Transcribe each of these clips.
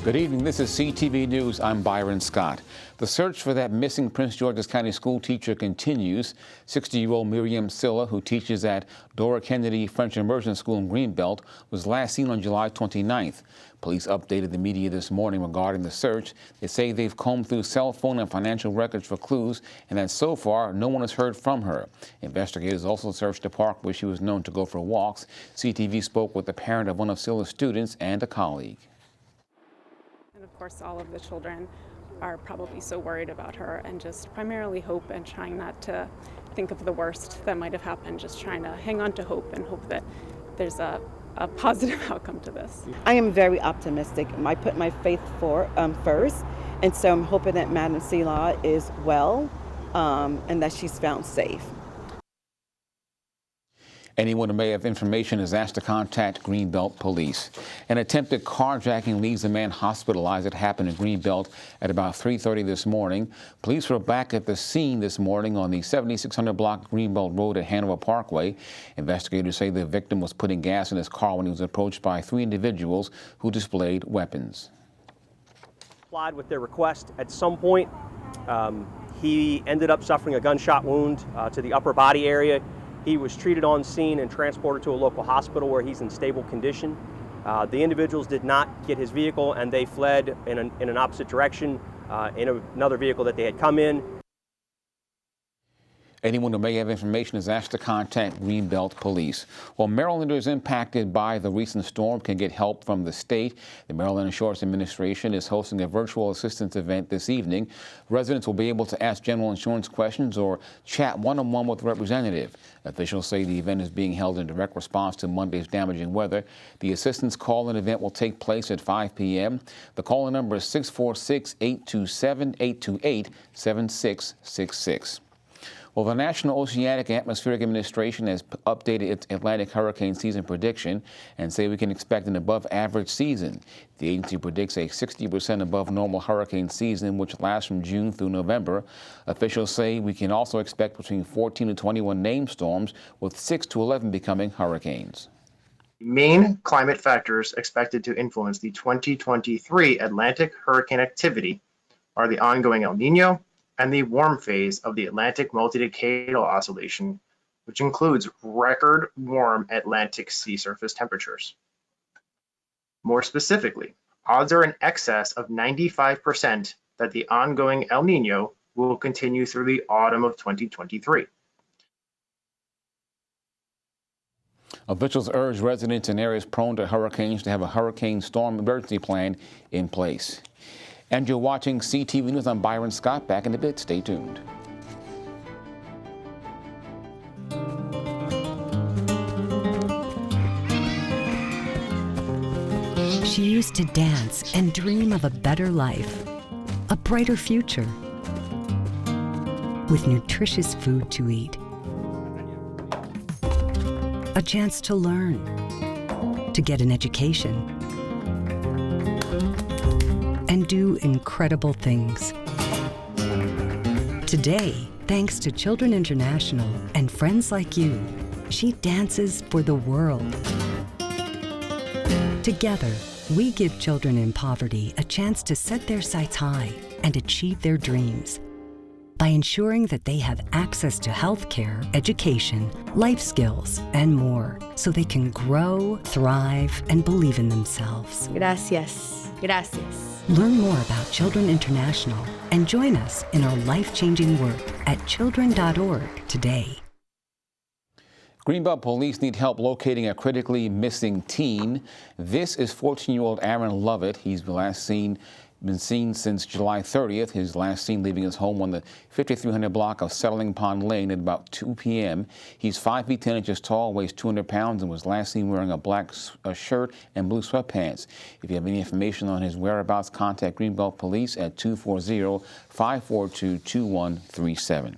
Good evening. This is CTV News. I'm Byron Scott. The search for that missing Prince George's County school teacher continues. 60-year-old Miriam Silla, who teaches at Dora Kennedy French Immersion School in Greenbelt, was last seen on July 29th. Police updated the media this morning regarding the search. They say they've combed through cell phone and financial records for clues, and that so far no one has heard from her. Investigators also searched the park where she was known to go for walks. CTV spoke with the parent of one of Silla's students and a colleague. And of course, all of the children are probably so worried about her and just primarily hope and trying not to think of the worst that might have happened, just trying to hang on to hope and hope that there's a positive outcome to this. I am very optimistic. I put my faith first, and so I'm hoping that Madam Silla is well and that she's found safe. Anyone who may have information is asked to contact Greenbelt Police. An attempted carjacking leaves a man hospitalized. It happened in Greenbelt at about 3:30 this morning. Police were back at the scene this morning on the 7600 block Greenbelt Road at Hanover Parkway. Investigators say the victim was putting gas in his car when he was approached by three individuals who displayed weapons. Complied with their request. At some point, he ended up suffering a gunshot wound to the upper body area. He was treated on scene and transported to a local hospital where he's in stable condition. The individuals did not get his vehicle, and they fled in an opposite direction in another vehicle that they had come in. Anyone who may have information is asked to contact Greenbelt Police. While Marylanders impacted by the recent storm can get help from the state, the Maryland Insurance Administration is hosting a virtual assistance event this evening. Residents will be able to ask general insurance questions or chat one-on-one with a representative. Officials say the event is being held in direct response to Monday's damaging weather. The assistance call-in event will take place at 5 p.m. The call-in number is 646-827-828-7666. Well, the National Oceanic Atmospheric Administration has updated its Atlantic hurricane season prediction and say we can expect an above-average season. The agency predicts a 60% above normal hurricane season, which lasts from June through November. Officials say we can also expect between 14 to 21 named storms, with 6 to 11 becoming hurricanes. Main climate factors expected to influence the 2023 Atlantic hurricane activity are the ongoing El Nino and the warm phase of the Atlantic multi-decadal oscillation, which includes record warm Atlantic sea surface temperatures. More specifically, odds are in excess of 95% that the ongoing El Nino will continue through the autumn of 2023. Officials urge residents in areas prone to hurricanes to have a hurricane storm emergency plan in place. And you're watching CTV News. I'm Byron Scott. Back in a bit. Stay tuned. She used to dance and dream of a better life, a brighter future, with nutritious food to eat, a chance to learn, to get an education, and do incredible things. Today, thanks to Children International and friends like you, she dances for the world. Together, we give children in poverty a chance to set their sights high and achieve their dreams by ensuring that they have access to health care, education, life skills, and more, so they can grow, thrive, and believe in themselves. Gracias. Gracias. Learn more about Children International and join us in our life-changing work at children.org today. Greenbelt police need help locating a critically missing teen. This is 14-year-old Aaron Lovett. He's been seen since July 30th. His last seen leaving his home on the 5300 block of Settling Pond Lane at about 2 p.m. He's 5 feet 10 inches tall, weighs 200 pounds, and was last seen wearing a black shirt and blue sweatpants. If you have any information on his whereabouts, contact Greenbelt Police at 240-542-2137.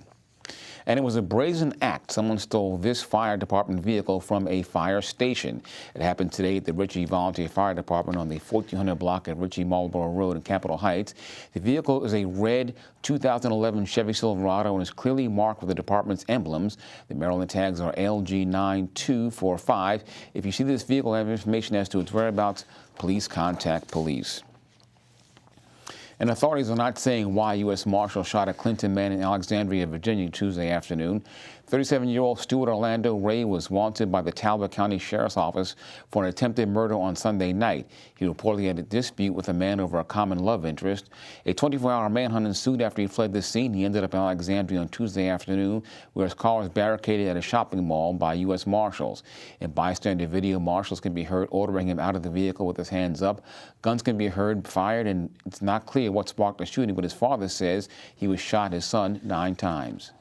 And it was a brazen act. Someone stole this fire department vehicle from a fire station. It happened today at the Ritchie Volunteer Fire Department on the 1400 block at Ritchie Marlboro Road in Capitol Heights. The vehicle is a red 2011 Chevy Silverado and is clearly marked with the department's emblems. The Maryland tags are LG9245. If you see this vehicle and have information as to its whereabouts, please contact police. And authorities are not saying why U.S. Marshals shot a Clinton man in Alexandria, Virginia, Tuesday afternoon. 37-year-old Stuart Orlando Ray was wanted by the Talbot County Sheriff's Office for an attempted murder on Sunday night. He reportedly had a dispute with a man over a common love interest. A 24-hour manhunt ensued after he fled the scene. He ended up in Alexandria on Tuesday afternoon, where his car was barricaded at a shopping mall by U.S. Marshals. In bystander video, marshals can be heard ordering him out of the vehicle with his hands up. Guns can be heard fired, and it's not clear what sparked the shooting, but his father says he was shot his son 9 times.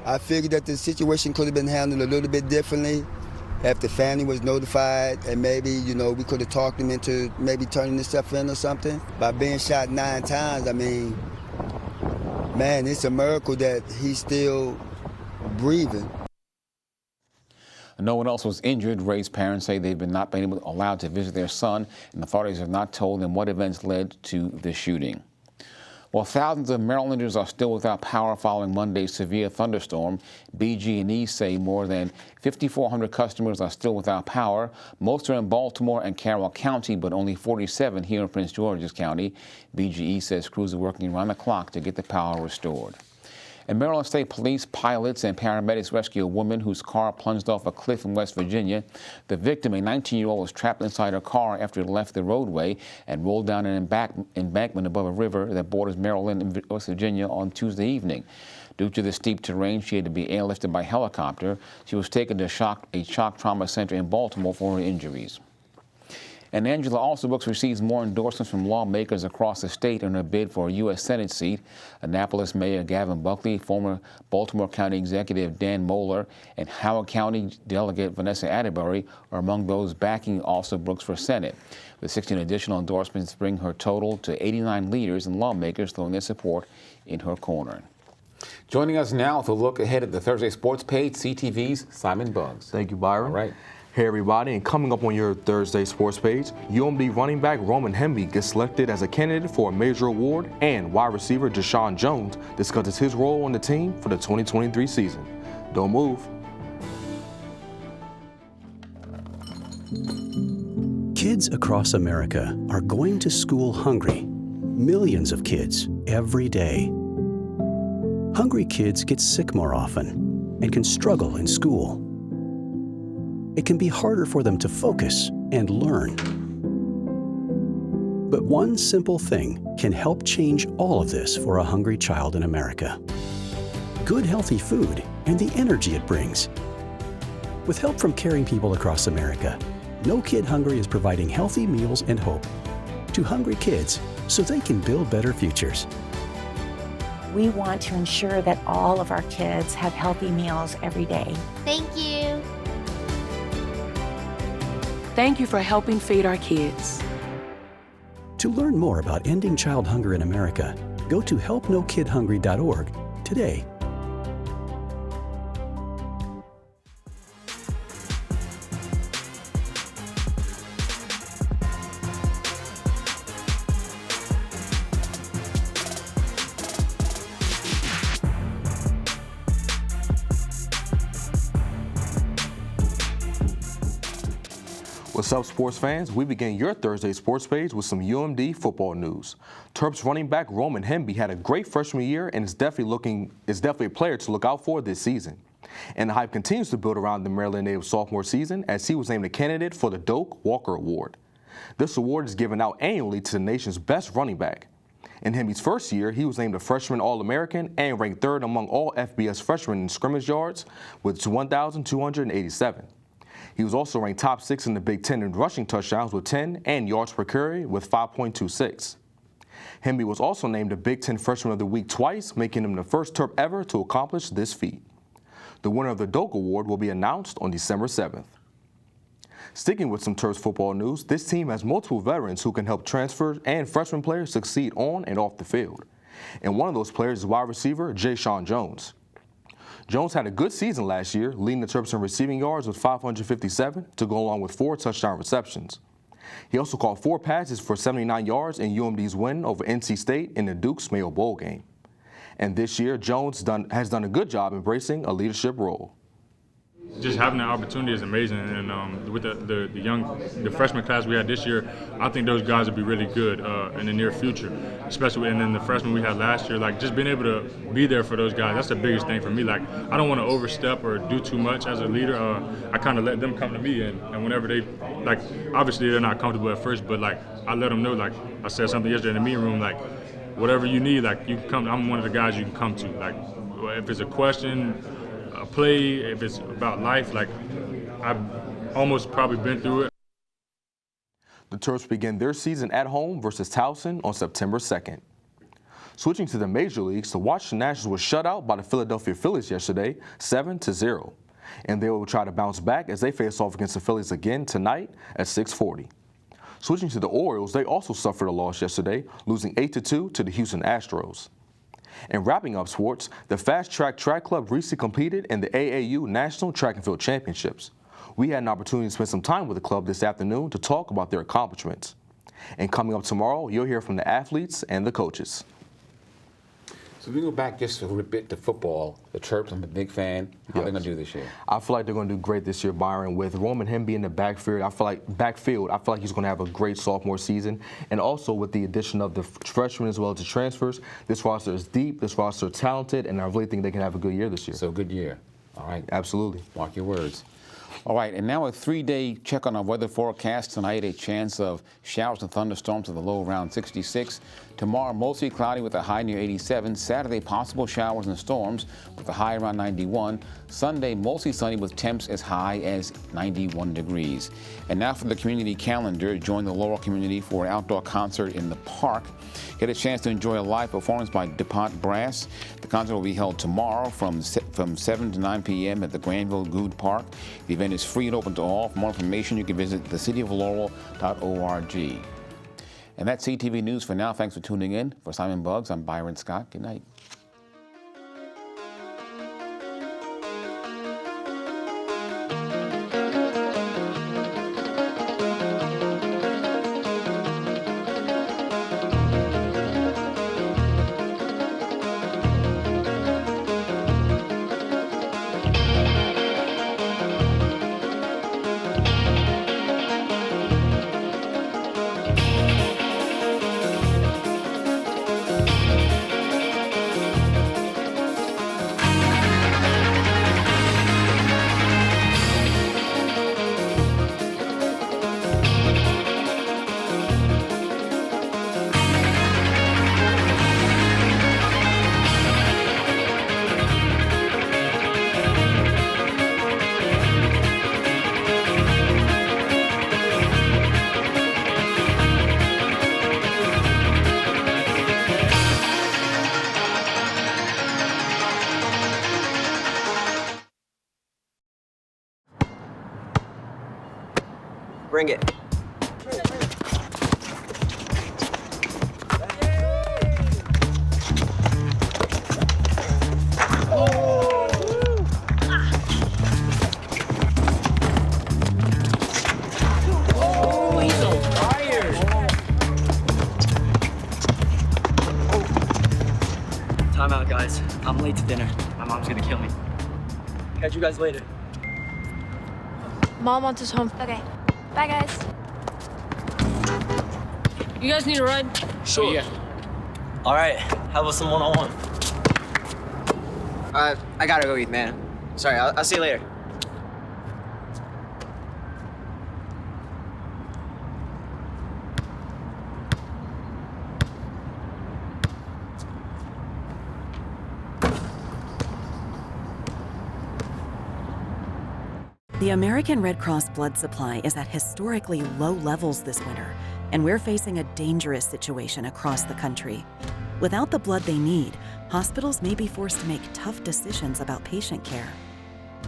I figured that the situation could have been handled a little bit differently if the family was notified, and maybe, you know, we could have talked them into maybe turning this stuff in or something. By being shot 9 times, I mean, man, it's a miracle that he's still breathing. No one else was injured. Ray's parents say they've not been allowed to visit their son, and authorities have not told them what events led to the shooting. While thousands of Marylanders are still without power following Monday's severe thunderstorm, BG&E say more than 5,400 customers are still without power. Most are in Baltimore and Carroll County, but only 47 here in Prince George's County. BG&E says crews are working around the clock to get the power restored. And Maryland State Police pilots and paramedics rescue a woman whose car plunged off a cliff in West Virginia. The victim, a 19-year-old, was trapped inside her car after it left the roadway and rolled down an embankment above a river that borders Maryland and West Virginia on Tuesday evening. Due to the steep terrain, she had to be airlifted by helicopter. She was taken to a shock trauma center in Baltimore for her injuries. And Angela Alsobrooks receives more endorsements from lawmakers across the state in her bid for a U.S. Senate seat. Annapolis Mayor Gavin Buckley, former Baltimore County Executive Dan Moeller, and Howard County Delegate Vanessa Atterbury are among those backing Alsobrooks for Senate. The 16 additional endorsements bring her total to 89 leaders and lawmakers throwing their support in her corner. Joining us now with a look ahead at the Thursday Sports page, CTV's Simon Buggs. Thank you, Byron. All right. Hey everybody, and coming up on your Thursday sports page, UMD running back Roman Hemby gets selected as a candidate for a major award, and wide receiver Deshaun Jones discusses his role on the team for the 2023 season. Don't move. Kids across America are going to school hungry. Millions of kids every day. Hungry kids get sick more often and can struggle in school. It can be harder for them to focus and learn. But one simple thing can help change all of this for a hungry child in America. Good, healthy food and the energy it brings. With help from caring people across America, No Kid Hungry is providing healthy meals and hope to hungry kids so they can build better futures. We want to ensure that all of our kids have healthy meals every day. Thank you. Thank you for helping feed our kids. To learn more about ending child hunger in America, go to helpnokidhungry.org today. What's up, sports fans? We begin your Thursday sports page with some UMD football news. Terps running back Roman Hemby had a great freshman year and is definitely a player to look out for this season. And the hype continues to build around the Maryland native sophomore season as he was named a candidate for the Doak Walker Award. This award is given out annually to the nation's best running back. In Hemby's first year, he was named a freshman All-American and ranked third among all FBS freshmen in scrimmage yards with 1,287. He was also ranked top 6 in the Big Ten in rushing touchdowns with 10 and yards per carry with 5.26. Hemby was also named the Big Ten Freshman of the Week twice, making him the first Terp ever to accomplish this feat. The winner of the Doak Award will be announced on December 7th. Sticking with some Terps football news, this team has multiple veterans who can help transfers and freshman players succeed on and off the field. And one of those players is wide receiver Deshaun Jones. Jones had a good season last year, leading the Terps in receiving yards with 557 to go along with 4 touchdown receptions. He also caught 4 passes for 79 yards in UMD's win over NC State in the Duke's Mayo Bowl game. And this year, Jones has done a good job embracing a leadership role. just having that opportunity is amazing. And with the freshman class we had this year, I think those guys will be really good in the near future, especially. And then the freshmen we had last year, like just being able to be there for those guys, that's the biggest thing for me. Like I don't want to overstep or do too much as a leader. I kind of let them come to me, and whenever they, like, obviously they're not comfortable at first, but like I let them know, like I said something yesterday in the meeting room, like whatever you need, like you can come. I'm one of the guys you can come to. Like if it's a question, a play, if it's about life, like I've almost probably been through it. The Terps begin their season at home versus Towson on September 2nd. Switching to the major leagues, the Washington Nationals were shut out by the Philadelphia Phillies yesterday, 7-0. And they will try to bounce back as they face off against the Phillies again tonight at 6:40. Switching to the Orioles, they also suffered a loss yesterday, losing 8-2 to the Houston Astros. And wrapping up sports, the Fast Track Track Club recently competed in the AAU National Track and Field Championships. We had an opportunity to spend some time with the club this afternoon to talk about their accomplishments. And coming up tomorrow, you'll hear from the athletes and the coaches. So if we go back just a little bit to football, the Terps, I'm a big fan. How are they going to do this year? I feel like they're going to do great this year, Byron. With Roman Hemby in the backfield, I feel like he's going to have a great sophomore season. And also with the addition of the freshmen as well as the transfers, this roster is deep, this roster is talented, and I really think they can have a good year this year. So a good year. All right. Absolutely. Mark your words. All right, and now a 3-day check on our weather forecast. Tonight, a chance of showers and thunderstorms with a low around 66. Tomorrow, mostly cloudy with a high near 87. Saturday, possible showers and storms with a high around 91. Sunday, mostly sunny with temps as high as 91 degrees. And now for the community calendar. Join the Laurel community for an outdoor concert in the park. Get a chance to enjoy a live performance by DuPont Brass. The concert will be held tomorrow from 7 to 9 p.m. at the Granville Good Park. The event is free and open to all. For more information, you can visit thecityoflaurel.org. And that's CTV News for now. Thanks for tuning in. For Simon Buggs, I'm Byron Scott. Good night. Bring it. Time out, guys. I'm late to dinner. My mom's gonna kill me. Catch you guys later. Mom wants us home. Okay. Bye, guys. You guys need a ride? Sure. Yeah. All right. How about some one-on-one? I gotta go eat, man. Sorry, I'll see you later. The American Red Cross blood supply is at historically low levels this winter, and we're facing a dangerous situation across the country. Without the blood they need, hospitals may be forced to make tough decisions about patient care.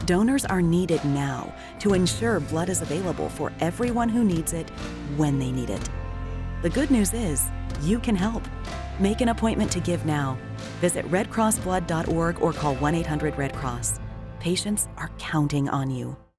Donors are needed now to ensure blood is available for everyone who needs it when they need it. The good news is, you can help. Make an appointment to give now. Visit redcrossblood.org or call 1-800-RED-CROSS. Patients are counting on you.